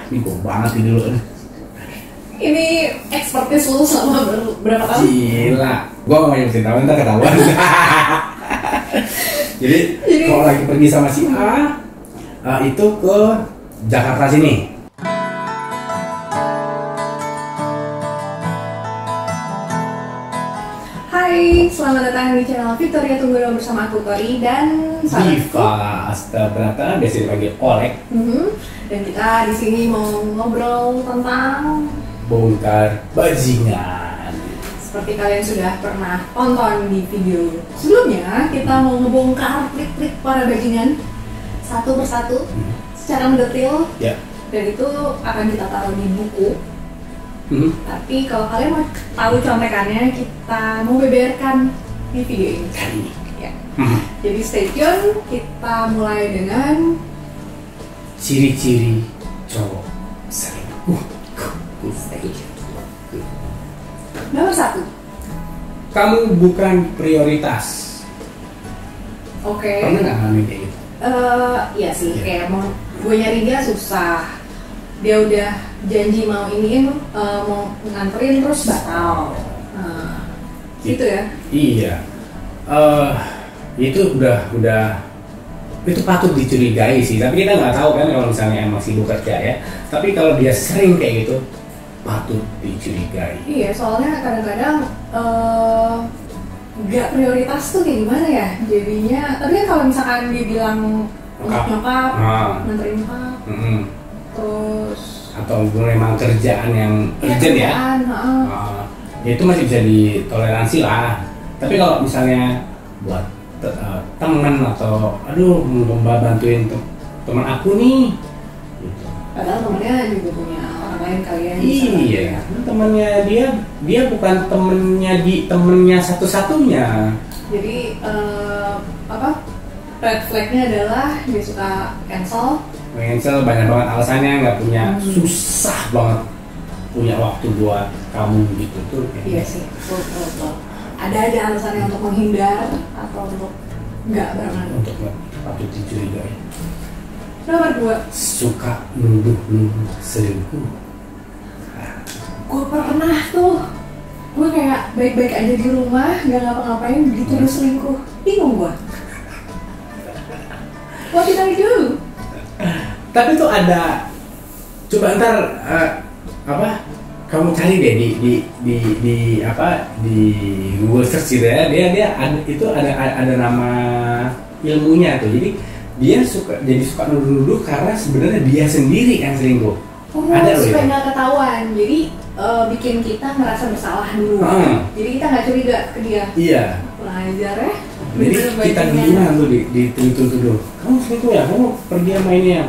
Ini gue banget ini dulu. Ini expertise lu selama berapa tahun? Gila, gue gak mau nyebutin tahun, ntar ketahuan. Jadi kalau lagi pergi sama si A, itu ke Jakarta sini. Hai, selamat datang di channel Victoria Tunggudo bersama aku Tori dan Diva Astabrata, biasa dipanggil Olek. Dan kita di sini mau ngobrol tentang Bongkar bajingan. seperti kalian sudah pernah tonton di video sebelumnya, kita mau ngebongkar trik-trik para bajingan satu persatu secara mendetil. Ya. Dan itu akan kita taruh di buku. Tapi kalau kalian mau tahu contekannya, kita mau beberkan di video ini Kali ini. ya. Jadi stay tune, kita mulai dengan Ciri-ciri cowok selingkuh. stay tune. Nomor 1. Kamu bukan prioritas. Oke. Pernah nggak ngalamin kayak gitu? Iya sih, Iya. kayak mau gue nyari dia susah. Dia udah janji mau iniin, mau nganterin terus batal. Gitu ya. Iya. Itu udah itu patut dicurigai sih. Tapi kita nggak tahu kan kalau misalnya emang sibuk kerja ya. Tapi kalau dia sering kayak gitu, patut dicurigai. Iya, soalnya kadang-kadang nggak prioritas tuh kayak gimana ya jadinya. Tapi kan kalau misalkan dia bilang nyokap, nganterin nyokap, terus Atau memang kerjaan yang urgent ya. kerjaan, Ya itu masih bisa ditoleransi lah. Tapi kalau misalnya buat temen atau aduh mau bantuin teman aku nih gitu. padahal temennya juga punya orang lain kalian. Iya, temennya dia bukan temennya satu-satunya. Jadi red flagnya adalah dia suka cancel. Banyak banget alasannya, nggak punya, susah banget punya waktu buat kamu gitu tuh. Iya sih, betul. Ada alasannya untuk menghindar atau untuk nggak barengan. Untuk patut dicurigai. Nomor 2. Suka nuduh selingkuh. Gue pernah tuh, gue kayak baik-baik aja di rumah, nggak ngapa-ngapain, dituduh selingkuh. Bingung gue. What did I do? Tapi tuh ada, coba ntar kamu cari deh di Google search gitu ya. Dia ada nama ilmunya tuh. Jadi dia suka nuduh karena sebenarnya dia sendiri yang selingkuh. Ada loh supaya ya. nggak ketahuan. Jadi bikin kita merasa bersalah dulu. Jadi kita nggak curiga ke dia. Iya. Belajar ya. Jadi kita gimana tuh dituduh. Kamu selingkuh ya? Kamu pergi sama ini ya?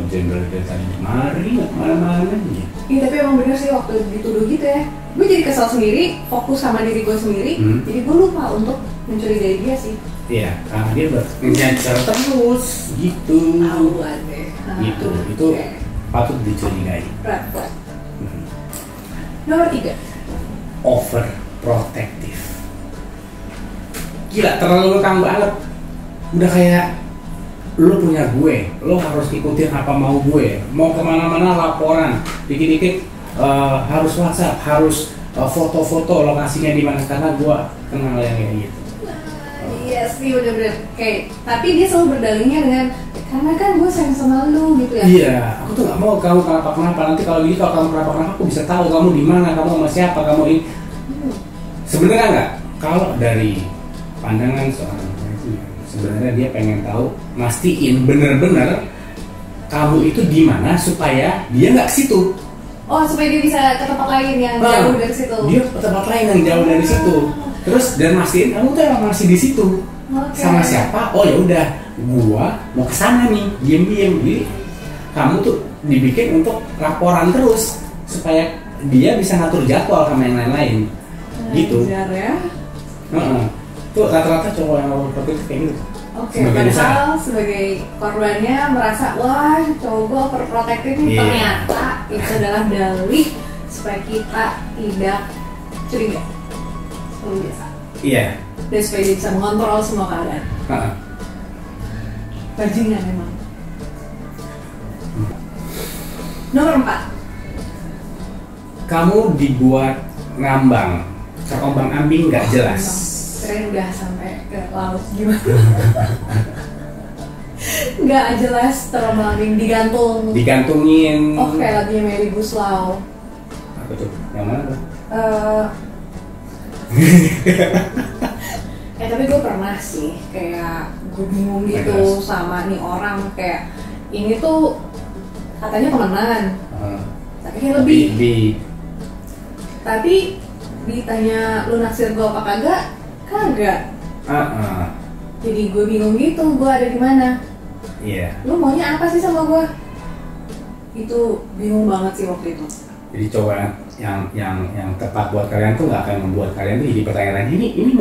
Ngerjain dari tadi mari nggak kemana-mana gitu. Iya, tapi emang bener sih waktu dituduh gitu ya. Gue jadi kesal sendiri, fokus sama diri gue sendiri. Jadi gue lupa untuk mencurigai dia sih. Iya, karena dia ngejar terus gitu. Tahuan deh. Gitu, itu patut dicurigai. Red flag. Nomor 3. Overprotective. Gila, terlalu ngekang banget. Udah kayak lo punya gue, lo harus ikutin apa mau gue. Mau kemana-mana laporan, dikit-dikit harus WhatsApp, harus foto-foto lokasinya di mana karena gue kenal yang kayak gitu. Iya sih, bener-bener kayak, tapi dia selalu berdalihnya dengan karena kan gue sayang sama lu gitu ya. Iya, aku tuh nggak mau kamu kenapa-kenapa. Nanti kalau kamu kenapa-kenapa, aku bisa tahu kamu di mana, kamu sama siapa, kamu ini. Sebenarnya nggak, kalau dari pandangan seorang itu, sebenarnya dia pengen tahu, mastiin bener-bener kamu itu di mana supaya dia nggak ke situ. Oh, supaya dia bisa ke tempat lain yang jauh dari situ. Dia ke tempat lain yang jauh dari situ. Terus dan mastiin kamu tuh emang masih di situ. Sama siapa? Oh ya udah, gua mau ke sana nih, diem-diem. Jadi kamu tuh dibikin untuk laporan terus supaya dia bisa ngatur jadwal sama yang lain-lain. Gitu. Wajar ya. Tuh rata-rata cowok yang overprotective kayak gitu. Oke, padahal sebagai korbannya merasa wah cowok gue overprotective nih, ternyata itu adalah dalih supaya kita tidak curiga. Seperti biasa. Iya. Dan supaya dia bisa mengontrol semua keadaan. Bajingan emang. Nomor 4. Kamu dibuat ngambang, terombang ambing nggak jelas. Keren udah sampai ke laut gimana? Nggak jelas, terombang ambing, digantung. Digantungin. Oh, kayak lagunya Melly Guslau. Apa tuh? Yang mana tuh? Tapi gue pernah sih kayak gue bingung gitu sama nih orang, kayak ini tuh katanya temenan, tapi kayak lebih. Tapi ditanya lu naksir gue apa kagak. Jadi gue bingung gitu, gue ada di mana. Iya. Lu maunya apa sih sama gue? Itu bingung banget sih waktu itu. Jadi coba yang tepat buat kalian tuh nggak akan membuat kalian tuh jadi pertanyaan ini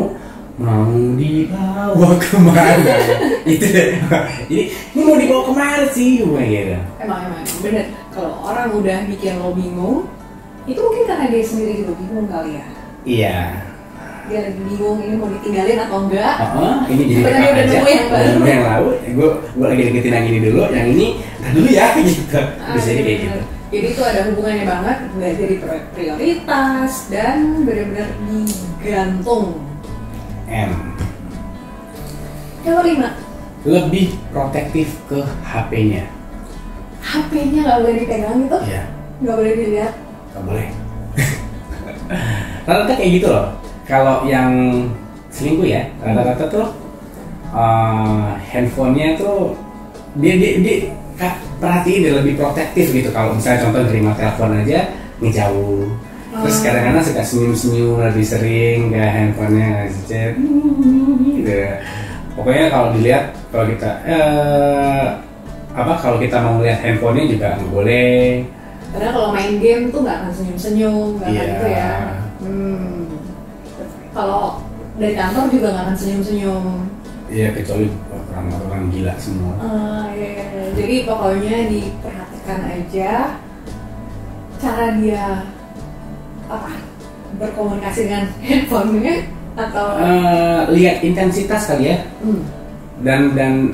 mau dibawa kemana? Itu jadi ini mau dibawa kemana sih? Gitu. Emang bener. Kalau orang udah bikin lo bingung, itu mungkin karena dia sendiri juga bingung kali ya. Iya. Dia lagi bingung ini mau ditinggalin atau enggak. Ini jadi tadi udah nemu yang baru. Yang lalu, gue lagi deketin yang ini dulu, yang ini ntar dulu ya gitu. Terus jadi kayak gitu. Jadi itu ada hubungannya banget, nggak jadi prioritas dan benar-benar digantung. Nomor 5. Lebih protektif ke HP-nya. HP-nya nggak boleh dipegang gitu? Iya. Nggak boleh dilihat? Nggak boleh. Rata-rata kayak gitu loh. Kalau yang selingkuh ya, rata-rata tuh handphonenya tuh dia perhatiin, dia lebih protektif gitu. Kalau misalnya contoh terima telepon aja ngejauh. Terus kadang-kadang suka senyum-senyum lebih sering ke handphonenya, ngasih chat gitu. Pokoknya kalau dilihat, kalau kita kalau kita mau lihat handphonenya juga nggak boleh. Karena kalau main game tuh nggak akan senyum-senyum, nggak akan gitu ya. Kalau dari kantor juga nggak akan senyum-senyum. Iya, kecuali orang-orang gila semua. Iya. Jadi pokoknya diperhatikan aja cara dia berkomunikasi dengan handphonenya atau lihat intensitas kali ya. Dan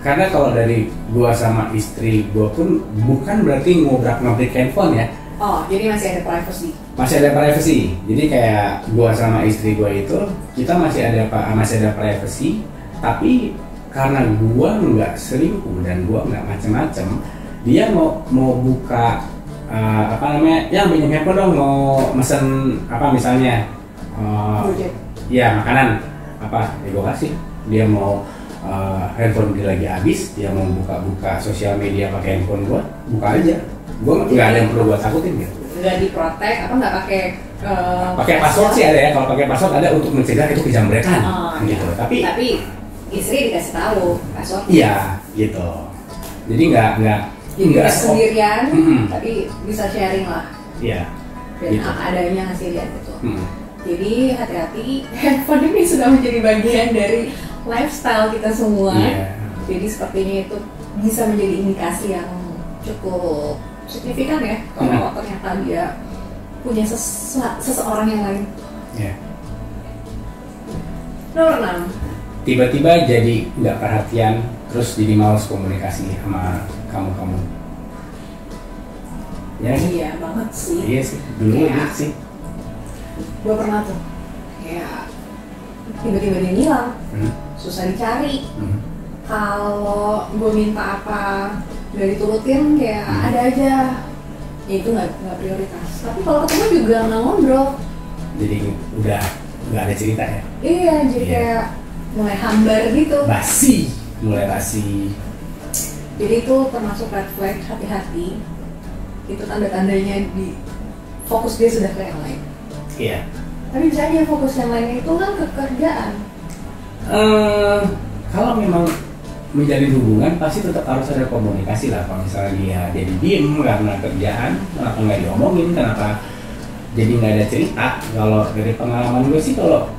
karena kalau dari gua sama istri gua pun bukan berarti ngobrak-ngabrik handphone ya. Jadi masih ada privacy. Masih ada privacy. Jadi kayak gua sama istri gua itu kita masih ada privacy, tapi karena gua nggak selingkuh dan gua nggak macem-macem, dia mau buka yang punya handphone dong, mau mesen misalnya ya makanan gue kasih. Dia mau handphone dia lagi habis, dia mau buka sosial media pakai handphone gua, buka aja. Gua nggak ada yang perlu gua takutin gitu. Nggak diprotek, nggak pakai password sih ada ya. Kalau pakai password ada untuk mencegah itu kejamretan gitu. Tapi istri dikasih tahu password. Iya gitu. Jadi nggak sendirian, tapi bisa sharing lah. Iya. Dan gitu. adanya ngasih lihat gitu. Jadi hati-hati, handphone ini sudah menjadi bagian dari lifestyle kita semua. Jadi sepertinya itu bisa menjadi indikasi yang cukup signifikan ya, kalau ternyata dia punya seseorang yang lain. Nomor 6. Tiba-tiba jadi nggak perhatian, terus jadi malas komunikasi sama kamu. Ya sih? Iya banget sih. Iya sih, dulu gitu sih. Gue pernah tuh kayak tiba-tiba dia ngilang, susah dicari. Kalau gue minta apa gak diturutin, kayak ada aja. Ya itu nggak prioritas. Tapi kalau ketemu juga nggak ngobrol. Jadi udah nggak ada cerita ya? Iya, jadi kayak mulai hambar gitu. Mulai basi. Jadi itu termasuk red flag, hati-hati. Itu tanda-tandanya di fokus dia sudah ke yang lain. Iya. Tapi bisa aja fokus yang lainnya itu kan ke kerjaan. Kalau memang menjalin hubungan pasti tetap harus ada komunikasi lah. Kalau misalnya dia jadi diem karena kerjaan, kenapa nggak diomongin, kenapa jadi nggak ada cerita. Kalau dari pengalaman gue sih, kalau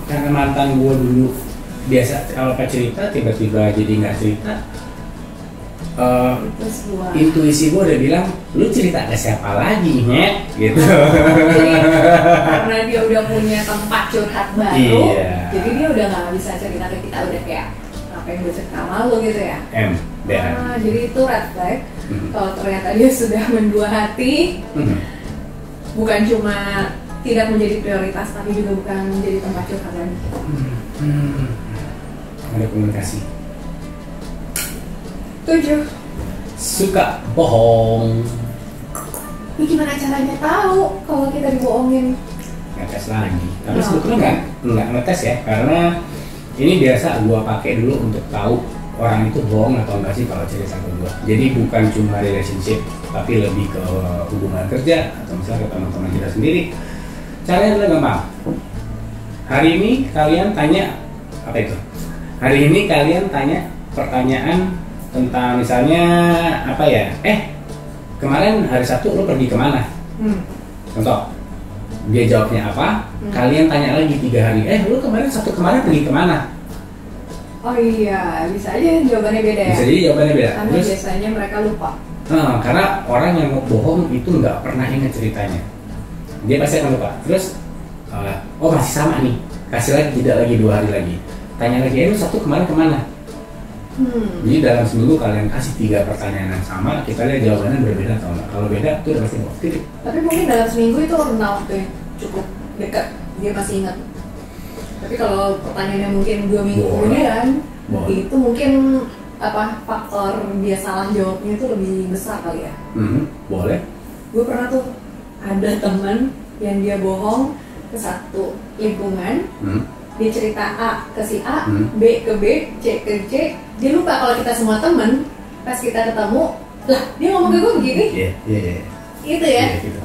karena mantan gue dulu biasa kalau cerita tiba-tiba jadi nggak cerita, intuisi gue udah bilang lu cerita ke siapa lagi nyet gitu. Karena dia udah punya tempat curhat baru, jadi dia udah nggak bisa cerita ke kita, udah kayak apa yang gue cerita sama lu gitu ya. Jadi itu red flag. Kalau ternyata dia sudah mendua hati, bukan cuma tidak menjadi prioritas, tapi juga bukan menjadi tempat curhat lagi. Ada komunikasi. 7. Suka bohong. Ini gimana caranya tahu kalau kita dibohongin? Ngetes lagi. Tapi sebetulnya nggak ngetes ya, karena ini biasa gua pakai dulu untuk tahu orang itu bohong atau enggak sih kalau cerita ke gua. Jadi bukan cuma relationship, tapi lebih ke hubungan kerja atau misalnya ke teman-teman kita sendiri. Caranya adalah gampang. Hari ini kalian tanya apa itu? Hari ini kalian tanya pertanyaan tentang misalnya apa ya? Kemarin hari Sabtu lo pergi kemana? Contoh, dia jawabnya apa? Kalian tanya lagi 3 hari. Lo kemarin Sabtu kemarin pergi kemana? Oh iya, bisa aja jawabannya beda ya. Bisa jadi jawabannya beda. Karena Terus, biasanya mereka lupa. Karena orang yang mau bohong itu nggak pernah ingat ceritanya. Dia pasti akan lupa. Terus, masih sama nih. Kasih lagi, tidak lagi 2 hari lagi. Tanya lagi, lo Sabtu kemarin kemana? Jadi dalam seminggu kalian kasih 3 pertanyaan yang sama, kita lihat jawabannya berbeda atau enggak. Kalau beda, itu udah pasti positif. Tapi mungkin dalam seminggu itu rentang waktu yang cukup dekat, dia masih ingat. Tapi kalau pertanyaannya mungkin 2 minggu kemudian, itu mungkin faktor dia salah jawabnya itu lebih besar kali ya. Boleh. Gue pernah tuh ada teman yang dia bohong ke satu lingkungan. Dia cerita A ke si A, B ke B, C ke C. Dia lupa kalau kita semua temen. Pas kita ketemu, lah dia ngomong ke gue begini. Iya. Gitu ya. Gitu.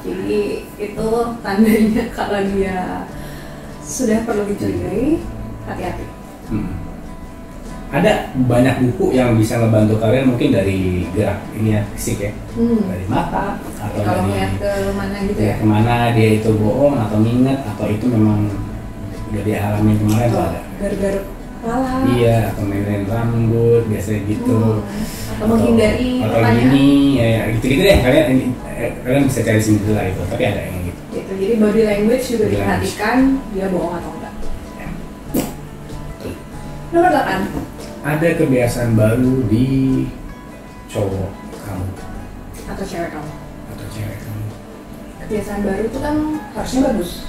Jadi itu tandanya kalau dia sudah perlu dicurigai, hati-hati. Ada banyak buku yang bisa ngebantu kalian mungkin dari gerak ini ya, fisik ya, dari mata atau Kalau dari ngeliat ke mana gitu ya. kemana dia itu bohong atau nginget atau itu memang udah dialamin kemarin tuh ada. Garuk-garuk kepala. Iya, atau mainin rambut biasanya gitu. Atau menghindari atau pertanyaan. gini ya gitu-gitu deh, kalian bisa cari sendiri lah itu, tapi ada yang gitu. Jadi body language juga Body diperhatikan, dia bohong atau enggak. Ya. Nomor 8. Ada kebiasaan baru di cowok kamu Atau cewek kamu. Kebiasaan baru itu kan harusnya bagus.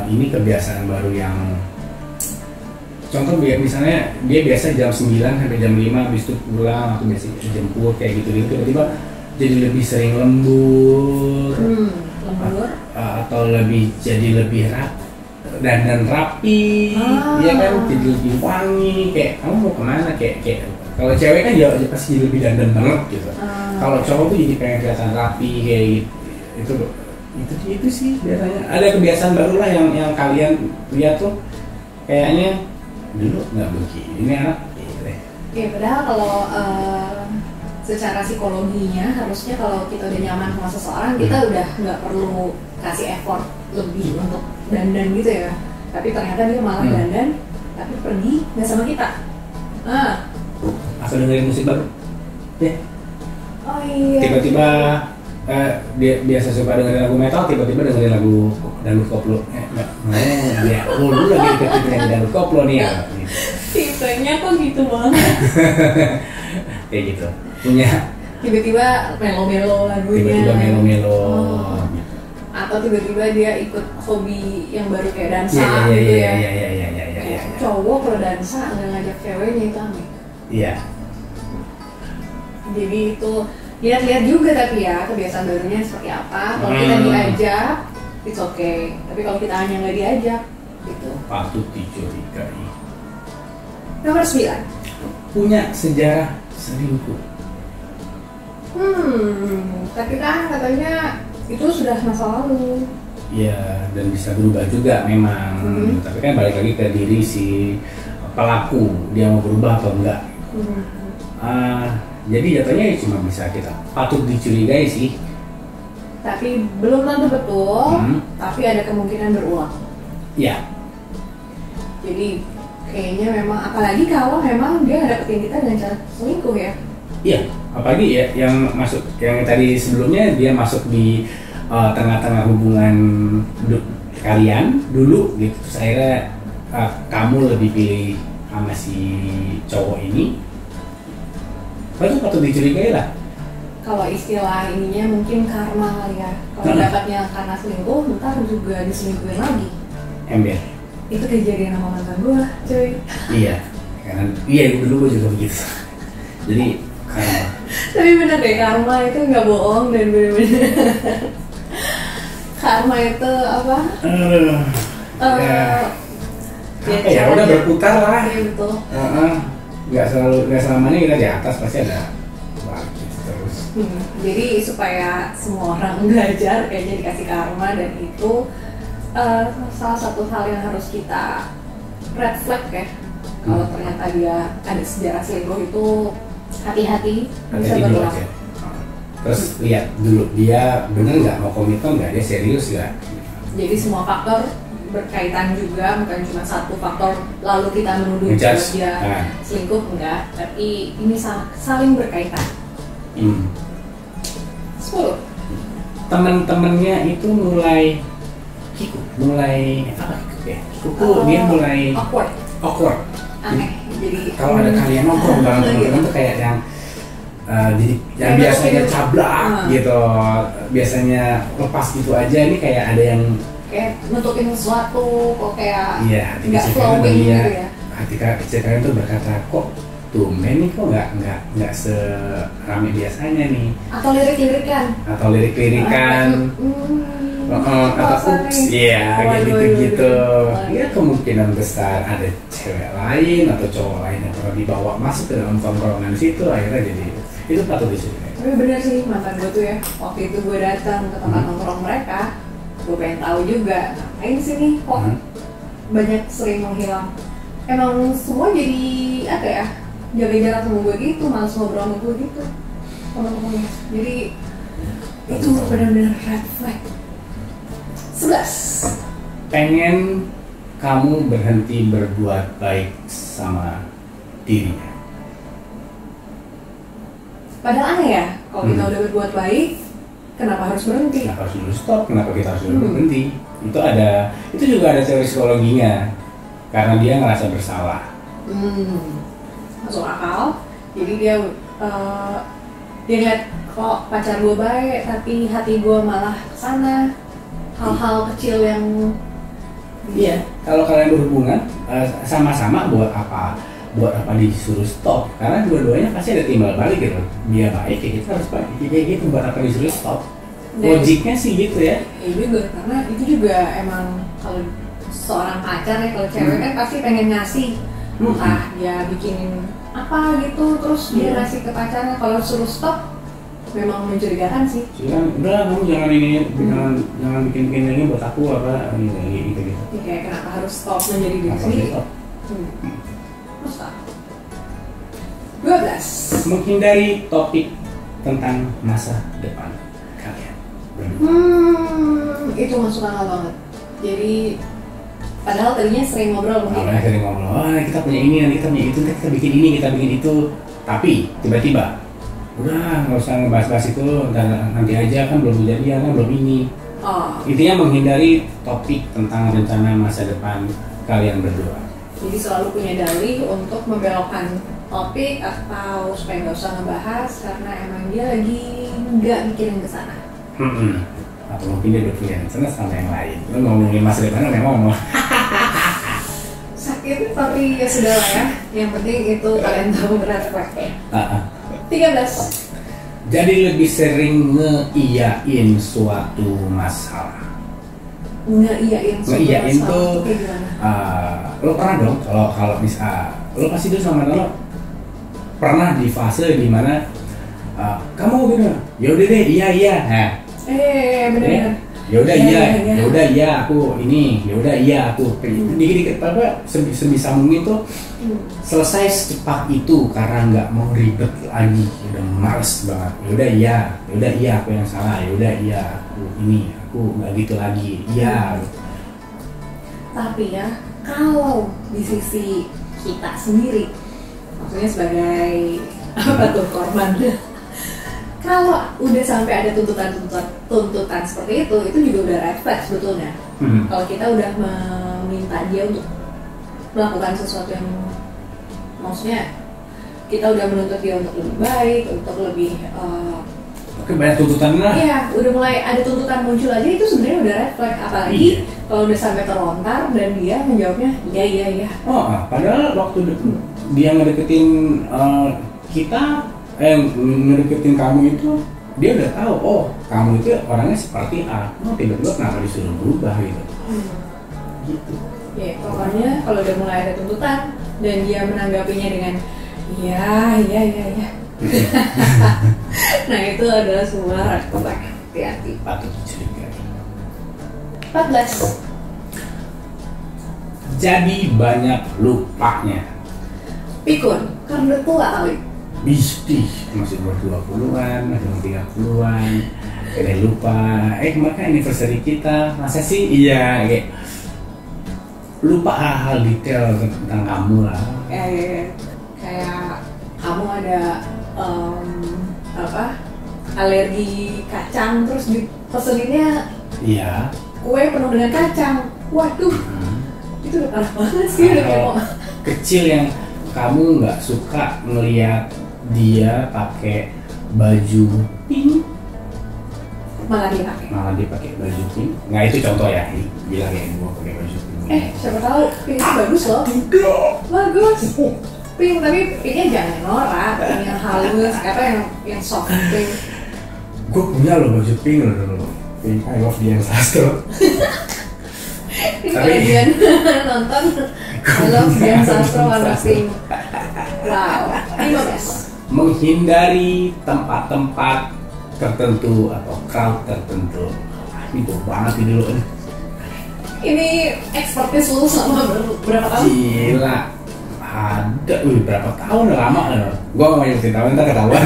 Ini kebiasaan baru yang contoh misalnya dia biasa jam 9 sampai jam 5 habis itu pulang atau biasa jemput kayak gitu tiba-tiba jadi lebih sering lembur. Atau jadi lebih dandan rapi, dia kan jadi lebih wangi, kayak kamu mau kemana kayak kalau cewek kan ya pasti jadi lebih dandan banget gitu. Kalau cowok tuh jadi pengen kelihatan rapi kayak gitu. Itu sih biasanya. Ada kebiasaan baru lah yang kalian lihat tuh kayaknya dulu nggak begini, ini anak gitu deh. Ya padahal kalau secara psikologinya harusnya kalau kita udah nyaman sama seseorang, kita udah nggak perlu kasih effort lebih untuk dandan gitu ya. Tapi ternyata dia malah dandan tapi pergi nggak sama kita. Asal dengerin musik baru deh. Oh iya. Tiba-tiba dia biasa suka dengerin lagu metal, tiba-tiba dengerin lagu dangdut koplo. Dia dulu lagi dengerin dangdut koplo nih ya. Tipenya kok gitu banget. Kayak gitu. Punya Tiba-tiba melo-melo lagunya. Tiba-tiba melo-melo. Atau tiba-tiba dia ikut hobi yang baru kayak dansa Iya. gitu ya. Iya. Cowok kalau dansa nggak ngajak ceweknya itu aneh. Iya. Jadi itu lihat-lihat juga tapi ya kebiasaan barunya seperti apa. Kalau kita diajak, it's okay. Tapi kalau kita hanya nggak diajak, gitu. Patut dicurigai. Nomor 9. Punya sejarah selingkuh. Tapi kan katanya itu sudah masa lalu. Ya, dan bisa berubah juga memang. Tapi kan balik lagi ke diri si pelaku, dia mau berubah atau enggak. Jadi jatuhnya cuma bisa kita patut dicurigai sih. Tapi belum tentu betul, tapi ada kemungkinan berulang. Iya. Jadi kayaknya memang, apalagi kalau memang dia ngedapetin kita dengan cara selingkuh ya. Iya, apalagi ya yang masuk, yang tadi sebelumnya dia masuk di tengah-tengah hubungan kalian dulu gitu. Terus akhirnya kamu lebih pilih sama si cowok ini. Patut dicurigai lah. kalau istilah ininya mungkin karma kali ya. Kalau dapatnya karena selingkuh, ntar juga diselingkuhin lagi. Ember. Itu kejadian sama mantan gue, cuy. Iya, karena iya dulu gue juga begitu. Jadi karma. Tapi bener deh, karma itu nggak bohong dan bener-bener. Karma itu apa? Ya udah berputar lah. Iya betul. Nggak selamanya kita di atas, pasti ada balik terus. Jadi supaya semua orang belajar kayaknya dikasih karma, dan itu salah satu hal yang harus kita red flag ya. Kalau ternyata dia ada sejarah selingkuh itu hati-hati bisa berulang. Terus lihat dulu dia bener nggak mau komitmen, nggak dia serius nggak. Jadi semua faktor berkaitan juga, bukan cuma satu faktor lalu kita menuduh dia selingkuh, enggak, tapi ini saling berkaitan. 10. Teman-temannya itu mulai apa ya? Dia mulai awkward. Aneh. Jadi kalau ada kalian nongkrong bareng teman-teman tuh kayak yang jadi yang biasanya cablak gitu, biasanya lepas gitu aja, ini kayak ada yang kayak nutupin sesuatu, kok kayak nggak flowing gitu ya. Hati kecil kalian tuh berkata, kok tumben nih, kok nggak serame biasanya nih. Atau lirik-lirikan. Atau ups, kayak gitu-gitu. Ya kemungkinan besar ada cewek lain atau cowok lain yang pernah dibawa masuk ke dalam tongkrongan situ, akhirnya jadi itu patut dicurigai. Tapi bener sih, mantan gue tuh ya, waktu itu gue datang ke tempat nongkrong mereka, gue pengen tahu juga ngapain sih nih kok banyak sering menghilang. Emang semua jadi apa ya, jaga jarak sama gue gitu, malas ngobrol sama gue gitu teman-temannya. Jadi itu benar-benar red flag. 11. Pengen kamu berhenti berbuat baik sama dirinya. Padahal aneh ya, kalau kita udah berbuat baik, kenapa harus berhenti? Kenapa harus dulu stop? Kenapa kita harus dulu berhenti? Itu juga ada teori psikologinya. Karena dia ngerasa bersalah. Masuk akal. Jadi dia lihat kok pacar gue baik, tapi hati gue malah kesana. Hal-hal kecil yang kalau kalian berhubungan sama-sama buat apa disuruh stop, karena dua-duanya pasti ada timbal balik gitu. Dia baik ya kita harus baik, kayak gitu, buat apa disuruh stop. Logiknya sih gitu ya. Iya juga, karena itu juga emang kalau seorang pacar ya, kalau cewek kan pasti pengen ngasih, entah dia bikinin apa gitu, terus dia ngasih ke pacarnya. Kalau suruh stop memang mencurigakan sih. Udah kamu jangan bikin ini buat aku apa gitu. Ya, kayak kenapa harus stop menjadi diri sendiri? Masa? 12. Menghindari topik tentang masa depan kalian. Itu masuk akal banget. Jadi padahal tadinya sering ngobrol mungkin. Kita punya ini, nanti kita punya itu, kita bikin ini, kita bikin itu. Tapi tiba-tiba udah nggak usah ngebahas-bahas itu, nanti aja, kan belum kejadian, kan belum ini. Intinya menghindari topik tentang rencana masa depan kalian berdua. Jadi selalu punya dalih untuk membelokkan topik atau supaya nggak usah ngebahas karena emang dia lagi nggak mikirin ke sana. Atau mungkin dia udah punya rencana sama yang lain. Lu ngomongin masa depan memang sakit, tapi ya sudah lah ya. Yang penting itu kalian tahu red flag. 13. Jadi lebih sering ngeiyain suatu masalah. Ngeiyain tuh lo pernah dong kalau misal lo pasti tuh sama lo pernah di fase dimana kamu gitu, yaudah deh iya bener. Yaudah iya aku ini, yaudah iya aku dikit-dikit apa sebisa mungkin tuh selesai secepat itu karena nggak mau ribet lagi, udah males banget. Yaudah iya aku yang salah, yaudah iya aku nggak gitu lagi, iya. Tapi ya kalau di sisi kita sendiri, maksudnya sebagai korban, kalau udah sampai ada tuntutan seperti itu juga udah red flag sebetulnya. Kalau kita udah meminta dia untuk melakukan sesuatu yang, maksudnya kita udah menuntut dia untuk lebih baik, untuk lebih Oke, banyak tuntutan lah. Iya, udah mulai ada tuntutan muncul aja, itu sebenarnya udah red flag. Apalagi Iya. kalau udah sampai terlontar dan dia menjawabnya iya. Padahal waktu dia ngedeketin kita, ngedeketin kamu itu, dia udah tahu, oh kamu itu orangnya seperti A. Oh, tiba-tiba kenapa disuruh berubah gitu? Gitu. Ya, pokoknya kalau udah mulai ada tuntutan dan dia menanggapinya dengan iya. Nah, itu adalah sebuah red flag. Hati-hati. Patut dicurigai. 14. Jadi banyak lupanya. Pikun, karena tua kali. Bistis, masih umur 20-an, masih umur 30-an. Udah lupa, kemarin anniversary kita, masa sih? Iya, kayak lupa hal-hal detail tentang kamu lah. Kayak kamu ada alergi kacang, terus dipeseninnya Iya. kue penuh dengan kacang. Waduh, itu udah parah banget sih. Udah kayak mau kecil yang kamu nggak suka ngelihat dia pakai baju pink, malah dia pakai baju pink. Nggak, itu contoh ya, bilang ya gua pakai baju pink. siapa tahu pink itu bagus loh. Tidak. Bagus. Pink, tapi pinknya jangan norak, pink yang halus, yang soft pink. Gue punya loh baju pink loh dulu. Pink, I love Dian Sastro. Kalau Dian nonton, I love Dian Sastro warna pink. Wow, 15. Menghindari tempat-tempat tertentu atau crowd tertentu. Ini gue banget ini dulu. Ini expertise lu selama berapa tahun? Gila. Ada, berapa tahun udah lama loh. Gue gak mau nyebutin tahun, ntar ketahuan.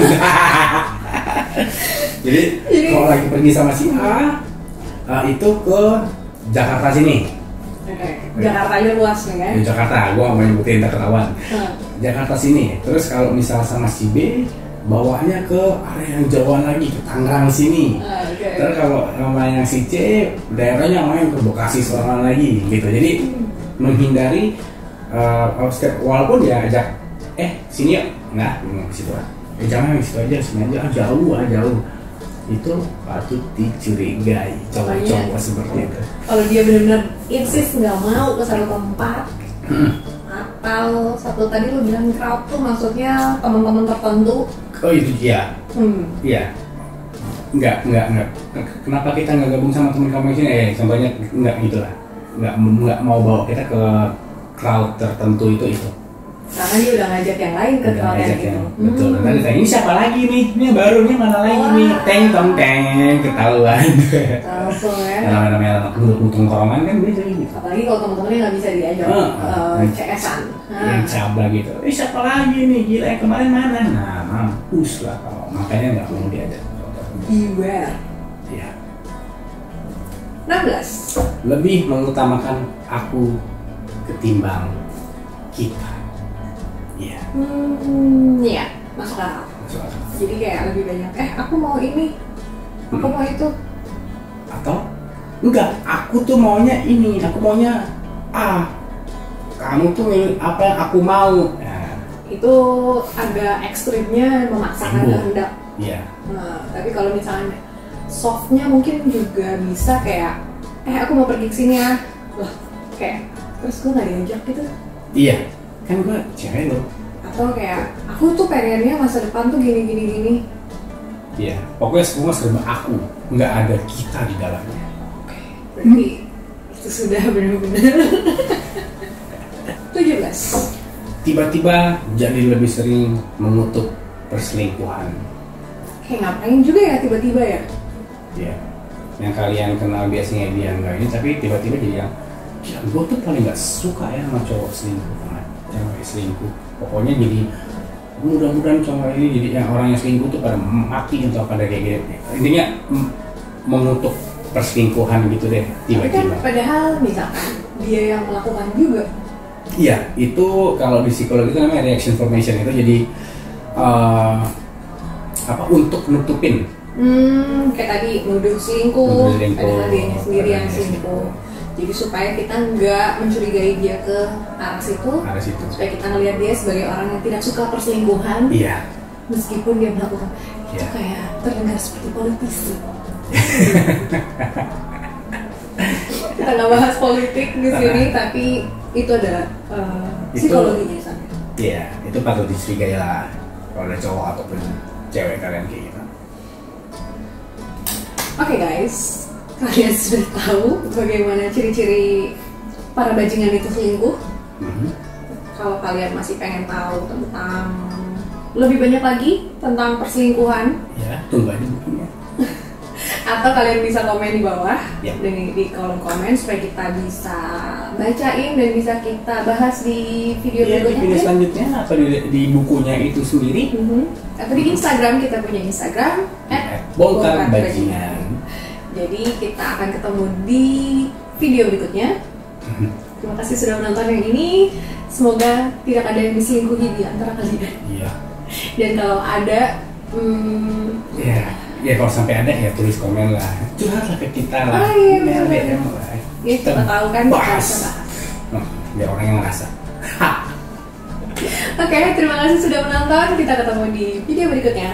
Jadi kalau lagi pergi sama si A, itu ke Jakarta sini. Oke. Jakarta aja luas nih kan? Di Jakarta, gue gak mau nyebutin, ntar ketahuan. Jakarta sini. Terus kalau misal sama si B, bawanya ke area yang jauhan lagi, ke Tangerang sini. Terus kalau sama yang si C, daerahnya main ke Bekasi sorangan lagi gitu. Jadi menghindari walaupun dia ajak sini yuk, nggak ke situ lah. Jangan ke situ aja, sini aja, jauh. Itu patut dicurigai cowok-cowok seperti itu. Kalau dia benar-benar insist nggak mau ke satu tempat, atau satu tadi lu bilang crowd tuh maksudnya teman-teman tertentu. Oh itu dia. Iya. Enggak. Kenapa kita nggak gabung sama teman kamu sini? Contohnya enggak gitulah. Enggak mau bawa kita ke crowd tertentu itu. Karena dia udah ngajak yang lain ke crowd yang itu. Betul. Nanti ditanya, ini siapa lagi nih? Ini baru nih, mana lagi nih? Teng ketahuan. Langsung ya. Namanya anak untung korongan kan biasa gitu. Apalagi kalau teman-temannya nggak bisa diajak CS-an. Yang cabang gitu. Siapa lagi nih? Gila, yang kemarin mana? Nah, mampus lah kalau makanya nggak mau diajak. Beware. Iya. 16. Lebih mengutamakan aku ketimbang kita. Iya. Iya, masuk akal. Jadi kayak lebih banyak, aku mau ini, aku mau itu. Atau enggak, aku tuh maunya ini, aku maunya A. Kamu tuh milih apa yang aku mau. Nah, itu agak ekstrimnya memaksakan kehendak. Iya. Nah, tapi kalau misalnya softnya mungkin juga bisa kayak, aku mau pergi ke sini ya. Loh, kayak terus gue nggak diajak gitu. Iya. Kan gue cewek loh. Atau kayak aku tuh pengennya masa depan tuh gini. Iya, pokoknya semua serba aku, nggak ada kita di dalamnya. Oke, berarti itu sudah benar-benar. 17. Tiba-tiba jadi lebih sering mengutuk perselingkuhan. Kayak ngapain juga ya tiba-tiba ya? Iya. Yang kalian kenal biasanya dia nggak ini, tapi tiba-tiba jadi yang gue tuh paling nggak suka ya sama cowok selingkuh, cewek selingkuh. Pokoknya jadi mudah-mudahan cowok ini jadi yang orang yang selingkuh tuh pada mati atau pada kayak gitu. Intinya mengutuk perselingkuhan gitu deh tiba-tiba. Kan padahal misalkan dia yang melakukan juga. Iya, itu kalau di psikologi itu namanya reaction formation, itu jadi untuk nutupin. Kayak tadi nuduh selingkuh, padahal dia sendiri yang selingkuh. Jadi supaya kita nggak mencurigai dia ke arah situ, supaya kita ngelihat dia sebagai orang yang tidak suka perselingkuhan. Iya. Meskipun dia melakukan, Ya. Kayak terdengar seperti politisi. Kita nggak bahas politik di sini, tapi itu adalah psikologinya sana. Iya, itu patut dicurigai lah kalau ada cowok ataupun cewek kalian kayak gitu. Oke guys, kalian sudah tahu bagaimana ciri-ciri para bajingan itu selingkuh. Kalau kalian masih pengen tahu tentang lebih banyak lagi tentang perselingkuhan, Ya, tunggu aja bukunya. atau kalian bisa komen di bawah, Ya. di kolom komen supaya kita bisa bacain dan bisa kita bahas di video Iya, di berikutnya. video selanjutnya atau di bukunya itu sendiri. Atau di Instagram, kita punya Instagram Bongkar Bajingan. Jadi kita akan ketemu di video berikutnya. Terima kasih sudah menonton yang ini. Semoga tidak ada yang diselingkuhi di antara kalian. Iya. Dan kalau ada, Ya kalau sampai ada ya tulis komen lah. Curhatlah ke kita lah. Oh, iya, Email, bener. DM lah. ya kita tahu kan kita bahas. bisa bahas. Biar orang yang ngerasa. Oke, terima kasih sudah menonton. Kita ketemu di video berikutnya.